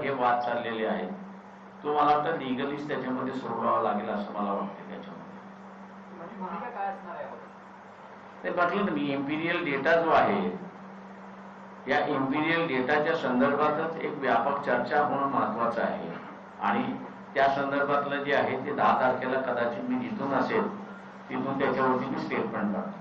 हे वाद चाललेले आहेत, तो मला वाटतं लिगलीच त्याच्यामध्ये सोडवावा लागेल असं मला वाटतं. त्याच्यामध्ये भूमिका काय असणार आहे? ते म्हटलं ना मी, इम्पिरियल डेटा जो आहे, या इम्पिरियल डेटाच्या संदर्भातच एक व्यापक चर्चा होणं महत्वाचं आहे. आणि त्या संदर्भातलं जे आहे ते 10 तारखेला कदाचित मी जिथून असेल तिथून त्याच्यावरती मी स्टेटमेंट करतो.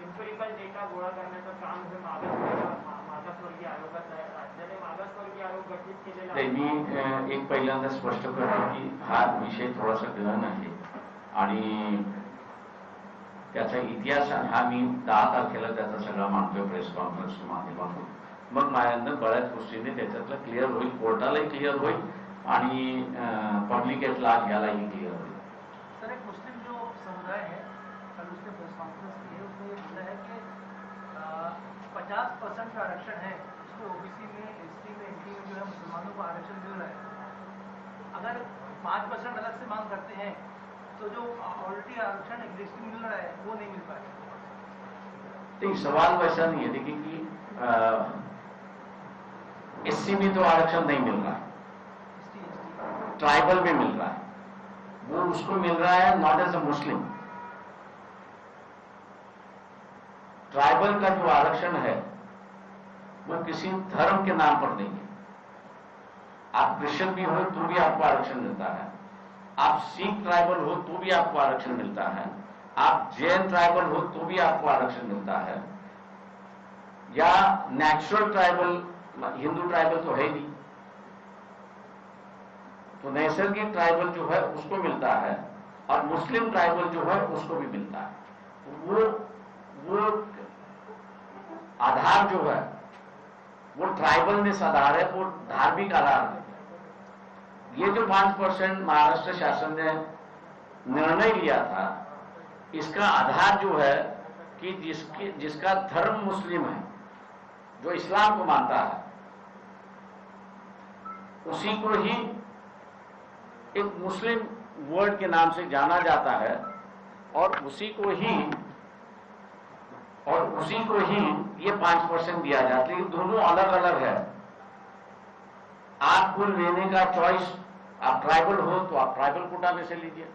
इम्पिरिकल डेटा गोळा करण्याचं काम हे मागासवर्गीय आयोगाचं आहे. राज्याने मागासवर्गीय आयोग गठीत केलेला आहे. मी एक पहिल्यांदा स्पष्ट करतो की हा विषय थोडासा गहन आहे आणि त्याचा इतिहास हा मी 10 तारखेला त्याचा सगळा मांडतोय प्रेस कॉन्फरन्सच्या माध्यमातून. मग माझ्यानंतर बऱ्याच गोष्टींनी त्याच्यातलं क्लिअर होईल, कोर्टालाही क्लिअर होईल आणि पब्लिक एट लार्ज यालाही क्लिअर होईल. सर, एक मुस्लिम जो समुदाय है कल उसने प्रेस कॉन्फ्रेंस की है, उसने ये बोला है कि 50% का आरक्षण है उसमें ओबीसी में, एसटी में, एनटी में जो है मुसलमानों को आरक्षण मिल रहा है. अगर 5% अलग से मांग करते हैं तो जो ऑलरेडी आरक्षण एग्जिस्टिंग मिल रहा है वो नहीं मिल पाएगा. नहीं, सवाल वैसा नहीं है. देखिए कि एससी में तो आरक्षण नहीं मिल रहा है, ट्राइबल में मिल रहा है. वो उसको मिल रहा है not as a Muslim. Tribal का जो आरक्षण है वो किसी धर्म के नाम पर नहीं है. आप क्रिश्चियन भी हो तो भी आपको आरक्षण मिलता है, आप सिख ट्राइबल हो तो भी आपको आरक्षण मिलता है, आप जैन ट्राइबल हो तो भी आपको आरक्षण मिलता है, या नेचुरल ट्राइबल, हिंदू ट्राइबल तो है नहीं, तो नैसर्गिक ट्राइबल जो है उसको मिलता है और मुस्लिम ट्राइबल जो है उसको भी मिलता है. वो आधार जो है वो ट्राइबलनेस आधार है, वो धार्मिक आधार है. ये जो 5% महाराष्ट्र शासन ने निर्णय लिया था, इसका आधार जो है कि जिसका धर्म मुस्लिम है, जो इस्लाम को मानता है, उसी को ही एक मुस्लिम वर्ड के नाम से जाना जाता है और उसी को ही ये 5% दिया जाता है. लेकिन दोनों अलग अलग है. आपको लेने का चॉइस, आप ट्राइबल हो तो आप ट्राइबल कोटा में से लीजिए,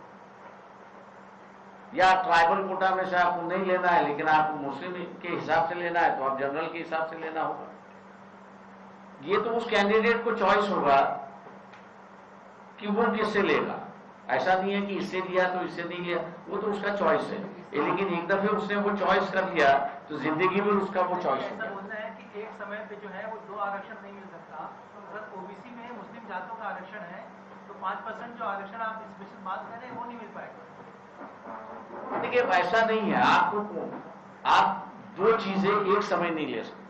या ट्राइबल कोटा में से आपको नहीं लेना है लेकिन आपको मुस्लिम के हिसाब से लेना है तो आप जनरल के हिसाब से लेना होगा. ये तो उस कैंडिडेट को चॉइस होगा कि वो किससे लेगा. ऐसा नहीं है कि इससे लिया तो इससे नहीं लिया, वो तो उसका चॉइस है. लेकिन एक दफे उसने वो चॉइस कर लिया तो जिंदगी में उसका वो चॉइस ऐसा बोलना है कि एक समय पे जो है वो 2 आरक्षण नहीं मिल सकता. अगर ओबीसी में मुस्लिम जातों का आरक्षण है तो 5% जो आरक्षण आप स्पेशल बात कर रहे हैं वो नहीं मिल पाएगा. देखिए ऐसा नहीं है, आप 2 चीजें एक समय नहीं ले सकते.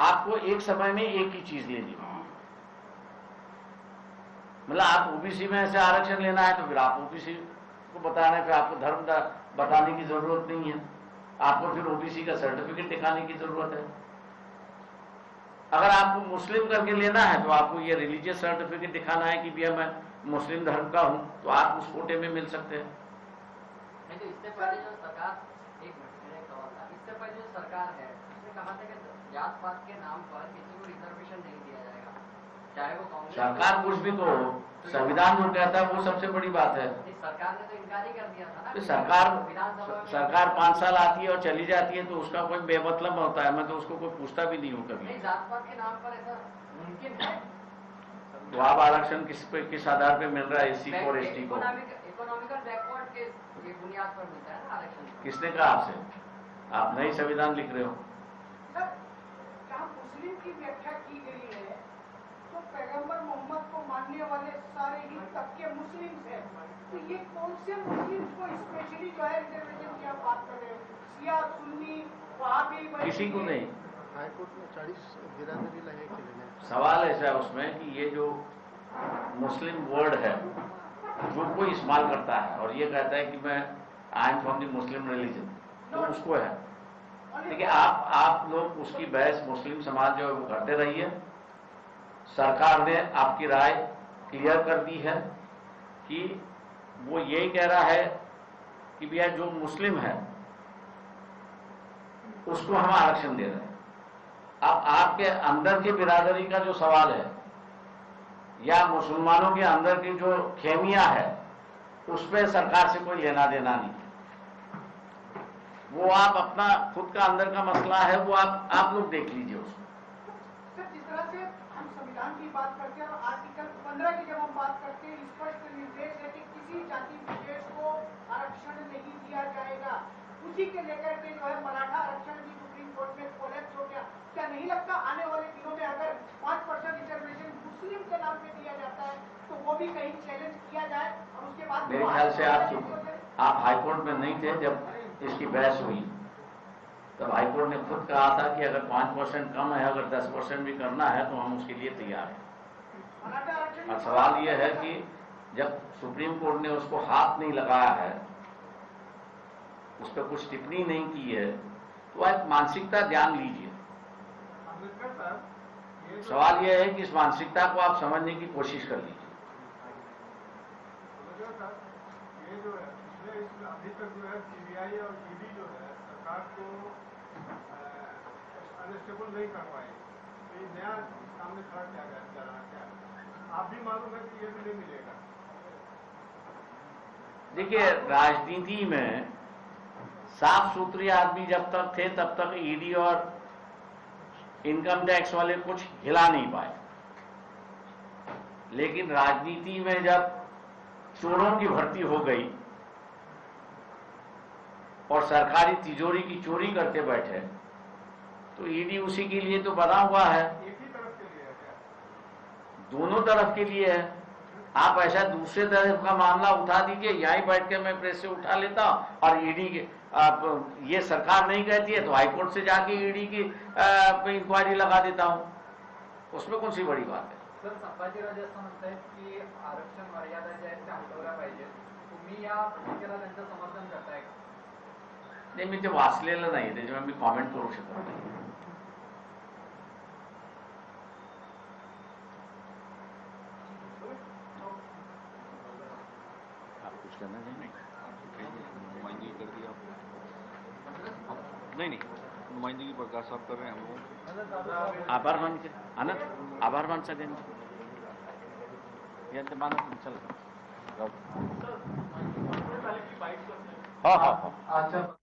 आपको एक समय में एक ही चीज लेनी है. मतलब आप ओबीसी में से आरक्षण लेना है तो फिर आप ओबीसी को बताना है, फिर आपको धर्म बताने की जरूरत नहीं है, आपको फिर ओबीसी का सर्टिफिकेट दिखाने की जरूरत है. अगर आपको मुस्लिम करके लेना है तो आपको ये रिलीजियस सर्टिफिकेट दिखाना है कि भैया मैं मुस्लिम धर्म का हूं, तो आप उस कोटे में मिल सकते हैं. नहीं तो इससे पहले जो सरकार, एक मिनट मेरा एक सवाल था, इससे पहले जो सरकार है उसने कहा था कि जात पात के नाम पर किसी को रिजर्वेशन नहीं दिया जाएगा, चाहे वो कांग्रेस. सरकार कुछ भी तो हो, संविधान जो कहता है वो सबसे बड़ी बात है. सरकार ने तो इनकार ही कर दिया था ना. तो सरकार 5 साल आती है और चली जाती है तो उसका कोई बेमतलब होता है. मैं तो उसको कोई पूछता भी नहीं हूं कभी. जात पात के नाम पर ऐसा मुमकिन है? तो आप आरक्षण किस आधार पे मिल रहा है एससी और एसटी को? इकोनॉमिकल बैकवर्ड के बुनियाद पर मिलता है ना आरक्षण. किसने कहा आपसे? आप नई संविधान लिख रहे हो. मुस्लिम की व्याख्या की गई है तो पैगंबर मोहम्मद को मानने वाले सारे ही तबके मुस्लिम है, तो ये कौन से मुस्लिम को स्पेशली जो है रिजर्वेशन की आप बात कर रहे हो? शिया, सुन्नी, वहाबी, किसी को नहीं. हाईकोर्ट में 40 बिरादरीला हे केलेलं आहे. सवाल ऐसा है उसमें कि ये जो मुस्लिम वर्ड है जो कोई इस्तेमाल करता है और ये कहता है कि मैं I am from the Muslim religion, तो उसको है. देखिए आप लोग उसकी बहस मुस्लिम समाज जो है वो करते रहिए. सरकार ने आपकी राय क्लियर कर दी है कि वो यही कह रहा है कि भैया जो मुस्लिम है उसको हम आरक्षण दे रहे हैं. अब आपके अंदर की बिरादरी का जो सवाल है या मुसलमानों के अंदर की जो खेमियां है उस पर सरकार से कोई लेना देना नहीं। वो आप अपना खुद का अंदर का मसला है, वो आप लोग देख लीजिए उसको। सर, जिस तरह से हम संविधान की बात करते हैं और आर्टिकल 15 की जब हम बात करते हैं, स्पष्ट निर्देश है कि किसी जाति विशेष को आरक्षण नहीं दिया जाएगा। उसी के लेकर के जो है मराठा आरक्षण भी सुप्रीम कोर्ट में कोलैप्स हो गया। क्या नहीं लगता आने वाले दिनों में अगर 5% रिजर्वेशन मुस्लिम के नाम पे दिया जाता है तो वो भी कहीं चैलेंज किया जाए और उसके बाद मेरे ख्याल से आप हाईकोर्ट में नहीं थे जब इसकी बहस हुई, तब हाईकोर्ट ने खुद कहा था कि अगर 5% कम है, अगर 10% भी करना है तो हम उसके लिए तैयार हैं। और सवाल यह है कि जब सुप्रीम कोर्ट ने उसको हाथ नहीं लगाया है, उस पर कुछ टिप्पणी नहीं की है, तो आप मानसिकता ध्यान लीजिए। सवाल यह है कि इस मानसिकता को आप समझने की कोशिश कर लीजिए। ये जो है अभी तक जो है सीबीआई और ईडी जो है सरकार को अनस्टेबल नहीं कर पाए, तो ये नया सामने खड़ा किया गया जा रहा है। आप भी मालूम है कि ये भी नहीं मिलेगा। देखिए, राजनीति में साफ सुथरे आदमी जब तक थे तब तक ईडी और इनकम टैक्स वाले कुछ हिला नहीं पाए, लेकिन राजनीति में जब चोरों की भर्ती हो गई और सरकारी तिजोरी की चोरी करते बैठे, तो ईडी उसी के लिए तो बना हुआ है। एक ही तरफ के लिए है क्या? दोनों तरफ के लिए है। आप ऐसा दूसरे तरफ का मामला उठा दीजिए, यहीं बैठ के मैं प्रेस से उठा लेता हूं और ईडी के ये सरकार नहीं कहती है तो हाईकोर्ट से जाके ईडी की इंक्वायरी लगा देता हूं, उसमें कौन सी बड़ी बात है। सर, संभाजीराजे असं म्हणतायत की आरक्षण मर्यादा ज्या आहेत त्या हटवल्या पाहिजेत, तुम्ही या भूमिकेला त्यांचं समर्थन करताय का? नाही, मी ते वाचलेलं नाही, त्याच्यामुळे मी कॉमेंट करू शकत नाही। आप कुछ करना चाहेंगे? नुमाइंदगी कर दी आपने? नहीं, नुमाइंदगी प्रकाश साहब कर रहे हैं हम लोग। आभार मान के आनंद, आभार मान सगळ्यांनी यांचं मानत चल। हाँ हाँ हाँ।